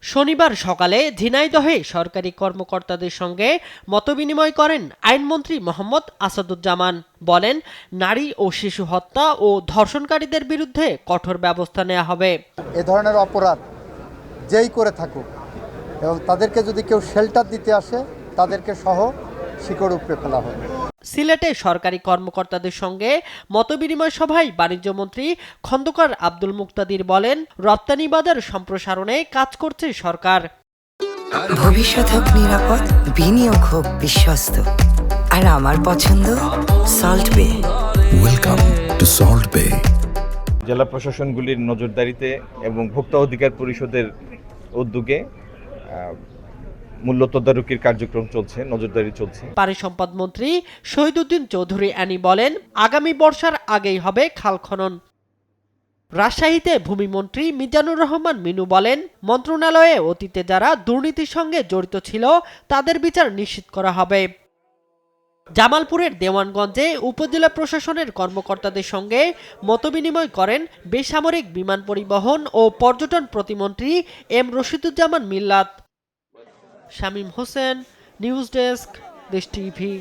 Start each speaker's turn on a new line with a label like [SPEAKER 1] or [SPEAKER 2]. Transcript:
[SPEAKER 1] শনিবার সকালে ঝিনাইদহে সরকারি কর্মকর্তাদের সঙ্গে মতবিনিময় করেন আইনমন্ত্রী মোহাম্মদ আসাদুজ্জামান। বলেন, নারী ও শিশু হত্যা ও ধর্ষণকারীদের বিরুদ্ধে কঠোর ব্যবস্থা নেওয়া হবে।
[SPEAKER 2] এ ধরনের অপরাধ যেই করে থাকুক এবং তাদেরকে যদি কেউ শেল্টার দিতে আসে তাদেরকে সহ শিকড় উপড়ে ফেলা হবে।
[SPEAKER 1] সিলেটে সরকারি কর্মকর্তাদের সঙ্গে মতবিনিময় সভায় বাণিজ্যমন্ত্রী খন্দকার আব্দুল মুক্তাদির বলেন, রপ্তানি বাজার সম্প্রসারণে কাজ করছে সরকার।
[SPEAKER 3] ভবিষ্যৎ হোক নিরাপদ, বিনিয়োগ হোক বিশ্বস্ত, আর আমার পছন্দ সল্ট বে।
[SPEAKER 4] ওয়েলকাম টু সল্ট বে।
[SPEAKER 5] জেলা প্রশাসনগুলির নজরদারিতে এবং ভোক্তা অধিকার পরিষদের উদ্যোগে মূল্য তদারকির কার্যক্রম চলছে, নজরদারি চলছে।
[SPEAKER 1] পানি সম্পদ মন্ত্রী শহীদুদ্দিন চৌধুরী অ্যানি বলেন, আগামী বর্ষার আগেই হবে খাল খনন। রাজশাহীতে ভূমিমন্ত্রী মিজানুর রহমান মিনু বলেন, মন্ত্রণালয়ে অতীতে যারা দুর্নীতির সঙ্গে জড়িত ছিল তাদের বিচার নিশ্চিত করা হবে। জামালপুরের দেওয়ানগঞ্জে উপজেলা প্রশাসনের কর্মকর্তাদের সঙ্গে মতবিনিময় করেন বেসামরিক বিমান পরিবহন ও পর্যটন প্রতিমন্ত্রী এম রশিদুজ্জামান মিল্লাত। শামীম হোসেন, নিউজ ডেস্ক, দেশ টিভি।